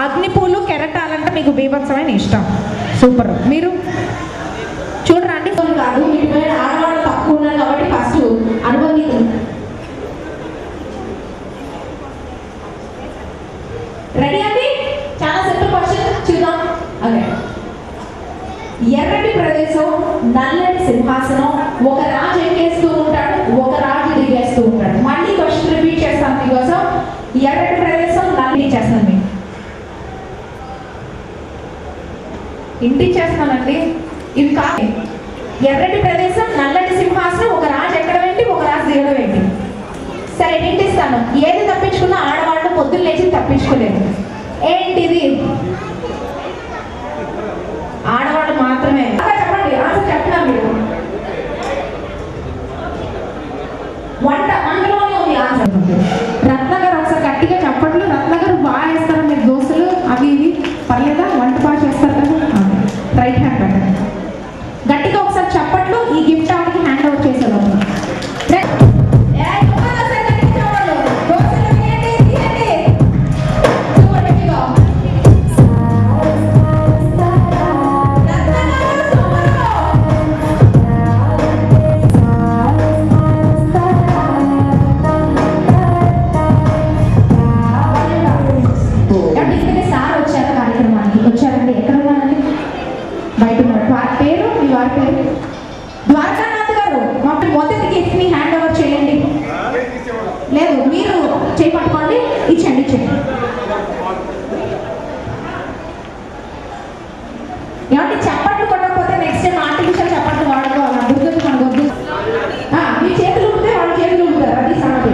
అగ్నిపూలు కెరటాలంటే మీకు బీభత్సమైన ఇష్టం. సూపర్. మీరు చూడరండి కాదు, వీటి ఆడవాళ్ళు తక్కువ ఉన్నారు కాబట్టి ఫస్ట్ అనుభవం. రెడీ అండి? చాలా సింపుల్ క్వశ్చన్ చూద్దాం. ఓకే. ఎర్రటి ప్రదేశం, నల్లటి సింహాసనం, ఒక రాజు ఎక్కేస్తూ ఉంటాడు, ఒక రాజు దిగేస్తూ ఉంటాడు. మళ్ళీ క్వశ్చన్ రిపీట్ చేస్తాను మీకోసం. ఎర్రటి ప్రదేశం, నల్లటి చేస్తాను మీకు ఇంటి చేస్తానండి. ఇవి కాదు. ఎర్రటి ప్రదేశం, నల్లటి సింహాసనం, ఒక రాజు ఎక్కడం ఏంటి, ఒక రాజు దిగడం ఏంటి? సరే నింటిస్తాను. ఏది తప్పించుకున్నా ఆడవాళ్ళు పొద్దున్న లేచి తప్పించుకోలేదు. ఏంటిది? ఆడవాళ్ళు మాత్రమే. చెప్పండి, ఆన్సర్ చెప్తున్నా మీరు. వంట అందులోనే ఉంది ఆన్సర్. రత్న గారు ఒకసారి గట్టిగా చెప్పట్లు. రత్న గారు బాగా వేస్తారా మీరు దోశలు అవి ఇవి? పర్లేదా? వంట బాగా చేస్తారు కదా. రైట్ హ్యాండ్ పెట్టండి. గట్టిగా ఒకసారి చెప్పట్లు. ఈ గిఫ్ట్ ఆవిడకి హ్యాండ్ ఓవర్ చేసేవాళ్ళు. ద్వారకానాథ్ గారు మాకు మొదటి గిఫ్ట్ ని హ్యాండ్ ఓవర్ చేయండి. లేదు, మీరు చేపట్టుకోండి. ఇచ్చండి. ఏమంటే చప్పట్లు కొట్టకపోతే నెక్స్ట్ టైం ఆర్టిఫిషియల్ చప్పట్లు వాడుకోవాలి. గుర్తు మనకొద్దు. మీ చేతులు ఉంటే వాళ్ళ చేతులు ఉంటారు. అది సంగతి.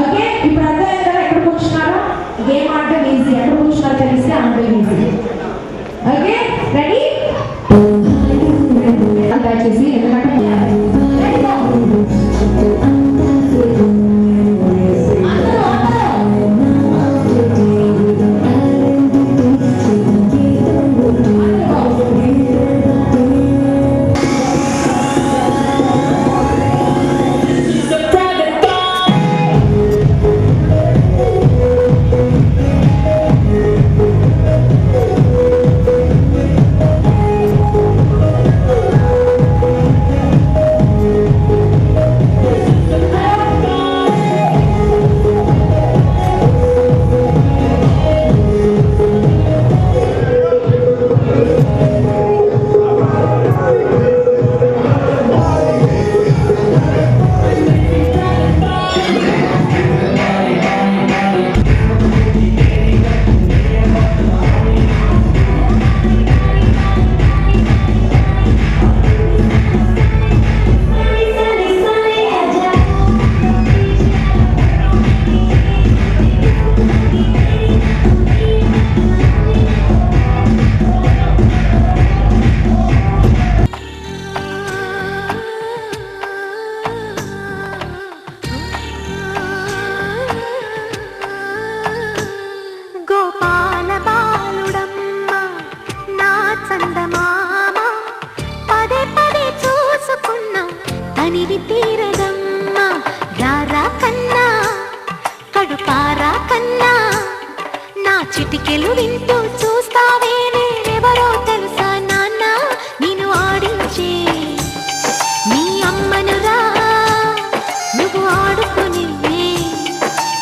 ఓకే, ఇప్పుడు అర్థమైంది కదా ఎక్కడ కూర్చున్నారో? గేమ్ ఆడటం ఈజీ, ఎక్కడ కూర్చున్నారో తెలిస్తే ఆడటం ఈజీ. Okay, ready? దయచేసి ఎందుకంటే చిటికెలు వింటూ చూస్తావే నేనెవరో తెలుసా నాన్న నిన్ను ఆడించే నీ అమ్మనురా నువ్వు ఆడుకునే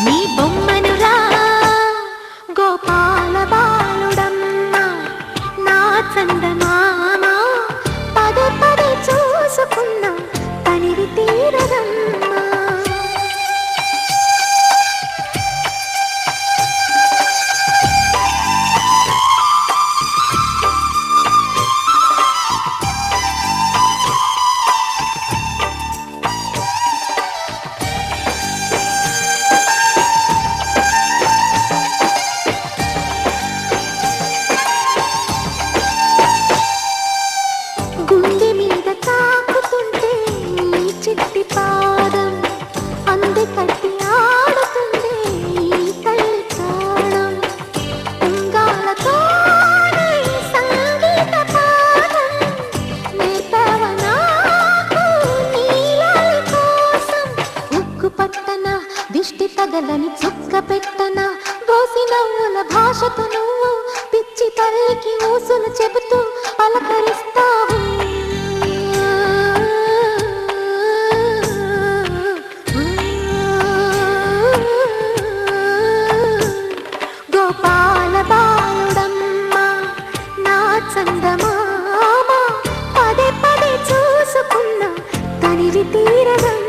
నీ బొమ్మనురా గోపాల బాలుడమ్మ నా చందమామ పదే పదే చూసుకున్నా తనివి తీరదమ్మ. నగలని చుక్క పెట్టన గోసి నవ్వుల భాషతో నువ్వు పిచ్చి తల్లికి ఊసులు చెబుతూ పలకరిస్తావు. గోపాల బాలుడమ్మ నా చందమామ పదే పదే చూసుకున్న తనివి తీరదమ్మ.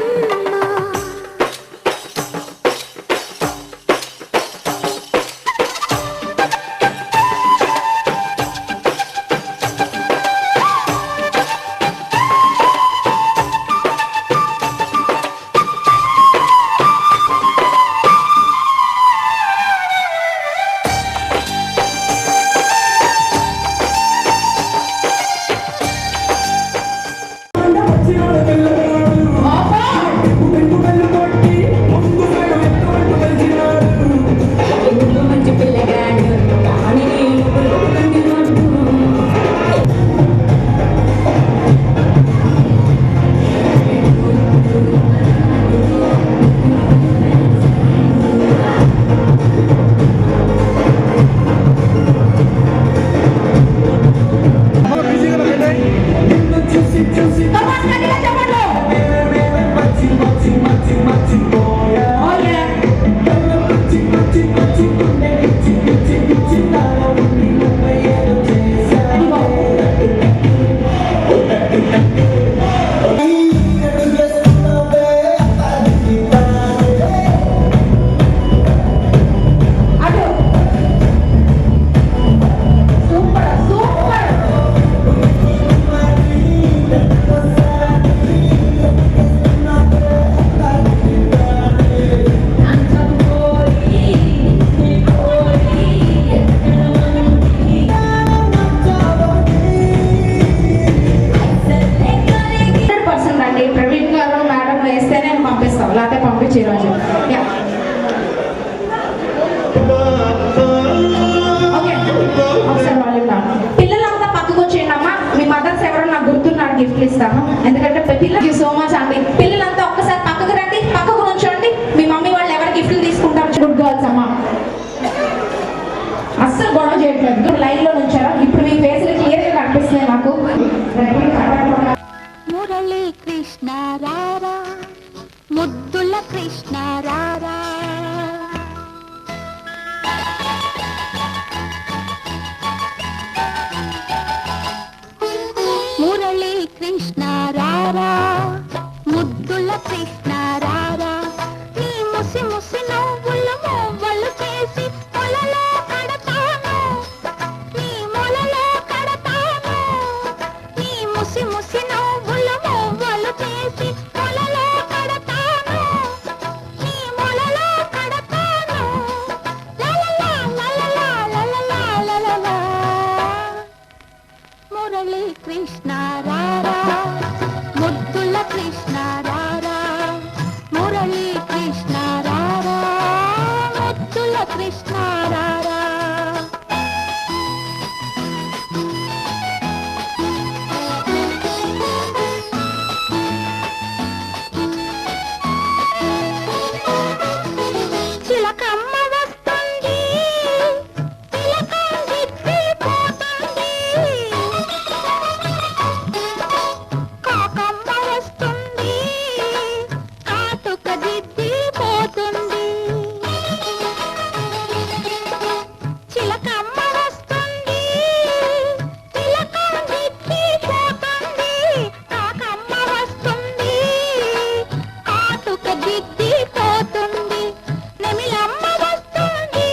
లేకపోతే పంపించి ఈరోజు ఓకే ఒకసారి వాళ్ళు పిల్లలంతా పక్కకు వచ్చేయండి అమ్మా. మీ మదర్స్ ఎవరో నాకు గుర్తున్నారు, గిఫ్ట్లు ఇస్తాను. ఎందుకంటే పిల్లలకి సో మచ్ అండి. పిల్లలంతా ఒక్కసారి పక్కకు రండి, పక్కకు నుంచోండి. మీ మమ్మీ వాళ్ళు ఎవరు గిఫ్ట్లు తీసుకుంటారు? గుడ్ గర్ల్స్ అమ్మా, అస్సలు గొడవ చేయట్లేదు. లైన్ లో నుంచారా? ఇప్పుడు మీ ఫేస్లు క్లియర్ గా కనిపిస్తున్నాయి నాకు. మురళీ కృష్ణ రారా ముద్దుల కృష్ణ రారా మురళీ కృష్ణ రారా ముద్దుల కృష్ణ రారా నీ ముసి ముసి నవ్వుల మొవ్వలు చేసి మొలలో కడతాను, నీ మొలలో కడతాను. నీ ముసి ముసి నవ్వుల మొవ్వలు చేసి మొలలో కడతాను, నీ మొలలో కడతాను. లలలా లలలా లలలా లలలా. మురళీ కృష్ణ రారా ముద్దుల కృష్ణ రారా మురళీ కృష్ణ రారా ముద్దుల కృష్ణ రారా. చిలకమ్మ వస్తుంది తిలకం దిద్దిపోతుంది, కాకమ్మ వస్తుంది కాటుక దిద్దిపోతుంది. చిలకమ్మ వస్తుంది తిలకం దిద్దిపోతుంది, కాకమ్మ వస్తుంది కాటుక దిద్దిపోతుంది. నెమిలమ్మ వస్తుంది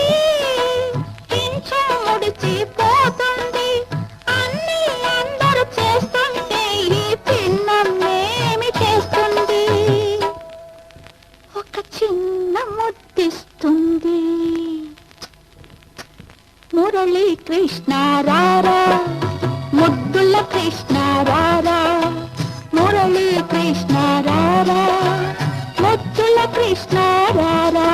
ఇంచు ముడిచిపోతుంది. అన్నీ అందరూ చేస్తుంటే ఈ పిన్నమ్మేమి చేస్తుంది? ఒక చిన్న ముద్దిస్తుంది. మురళీ కృష్ణ రారా ముద్దుల కృష్ణ రారా మురళీ కృష్ణ రారా ముద్దుల కృష్ణ రారా.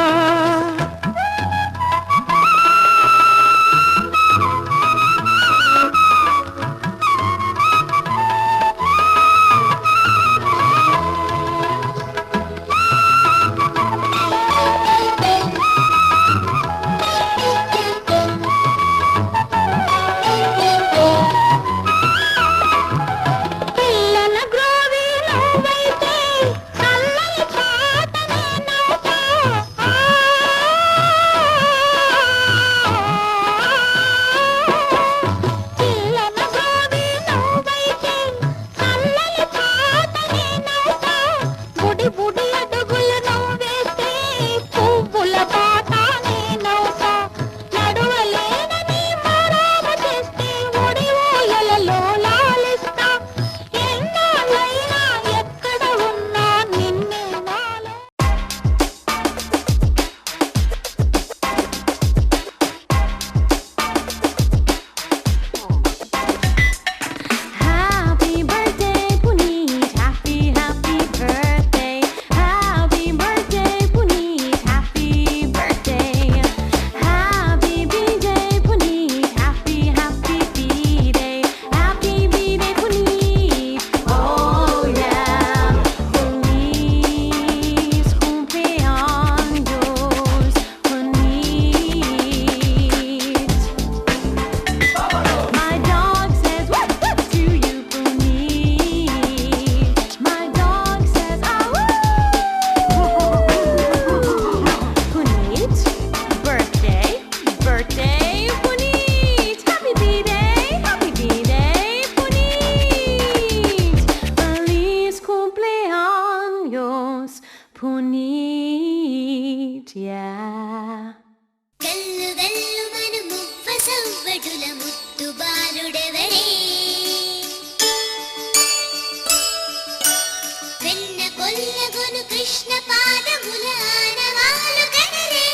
కృష్ణ పాదముల ఆనవాలు కనరే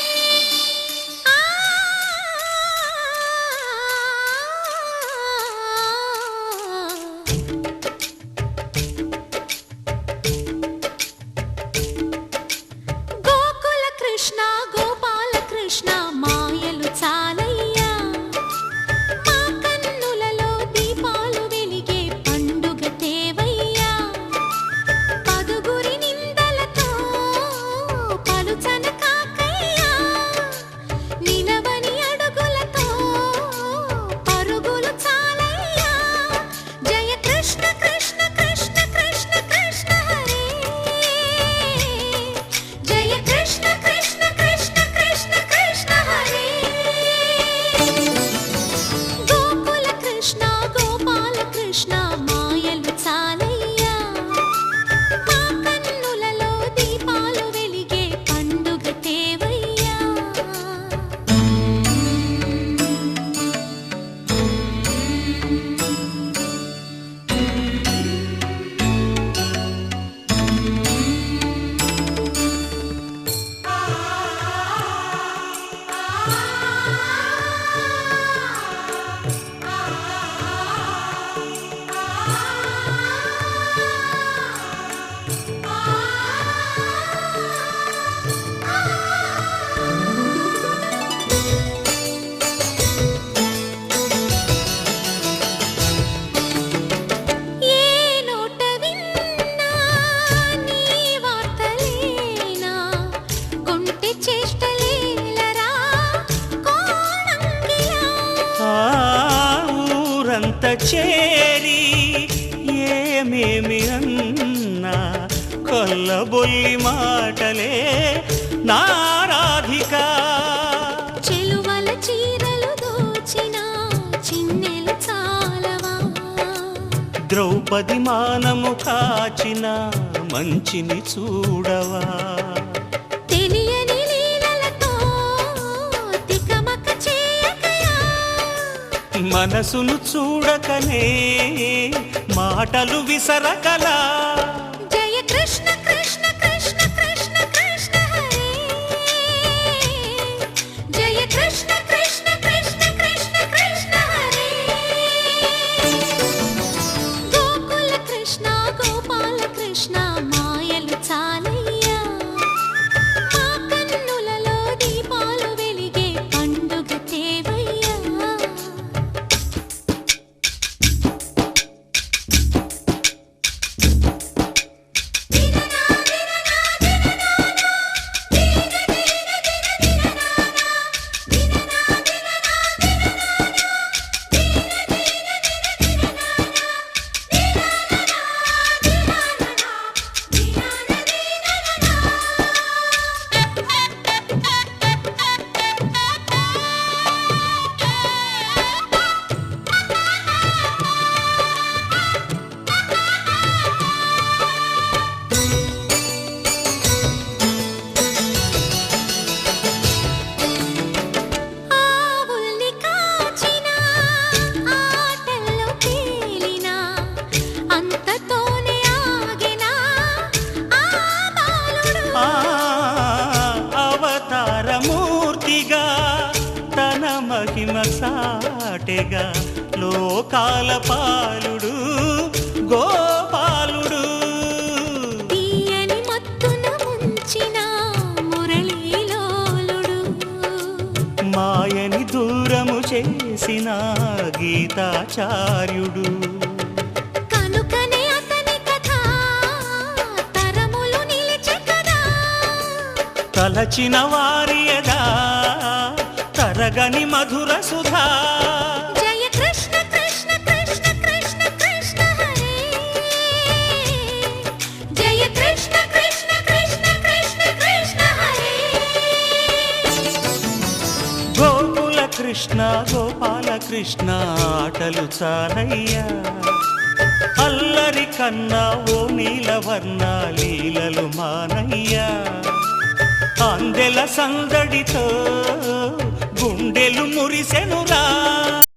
గోకుల కృష్ణ గోపాల కృష్ణ మాయలు చాలయ్యా మా కన్నులలో దీపాలు వెలిగే పండుగ తేవయ్యా పదుగురి నిందలతో పలుచన కాకయ్యా నిలవని అడుగులతో పరుగులు చాలయ్యా జయ కృష్ణ కృష్ణ కృష్ణ కృష్ణ కృష్ణ హరే జయ కృష్ణ కృష్ణ కృష్ణ కృష్ణ కృష్ణ హరే గోకుల కృష్ణ గోపాల కృష్ణ మాయలు చాలయ్యా మా కన్నులలో దీపాలు వెలిగే పండుగ తేవయ్యా ఏ నోట విన్నా నీ వార్తలేనా కొంటె చేష్టలేలరా కోణంగిలా ఆ ఊరంత చేరి ఏమేమి అన్నా కొల్లబొల్లి మాటలే నారాధిక చెలువల చీరలు దోచిన చిన్నెలు చాలవా ద్రౌపది మానము కాచిన మంచిని చూడవా తెలియని లీలలతో తికమక చేయకయా మనసును చూడకనే మాటలు విసరకలా జయ కృష్ణ కృష్ణ కృష్ణ కృష్ణ కృష్ణ హరే జయ కృష్ణ కృష్ణ కృష్ణ కృష్ణ కృష్ణ హరే గోకుల కృష్ణ గోపాల కృష్ణ మాయలు చాలయ్యా మా కన్నులలో దీపాలు వెలిగే పండుగ తేవయ్యా ఆవుల్ని కాచిన ఆటల్లో తేలిన అంతతోనే ఆగిన ఆ బాలుడు ఆ అవతారమూర్తిగా తన మహిమ సాటెగా లోకాల పాలుడు గోపాలుడు తీయని మత్తున ముంచిన మురళీలోలుడు మాయని దూరము చేసిన గీతాచార్యుడు కనుకనే అతని కథ తరములు నిలిచె కదా తలచిన వారియదా తరగని మధుర సుధా జయ కృష్ణ కృష్ణ కృష్ణ కృష్ణ కృష్ణ హరే జయ కృష్ణ కృష్ణ కృష్ణ కృష్ణ కృష్ణ హరే గోకుల కృష్ణ గోపాల కృష్ణ ఆటలు చాలయ్యా అల్లరి కన్నా ఓ నీలవర్ణ లీలలు మానయ్యా అందెల సందడితో గుండెలు మురిసెనురా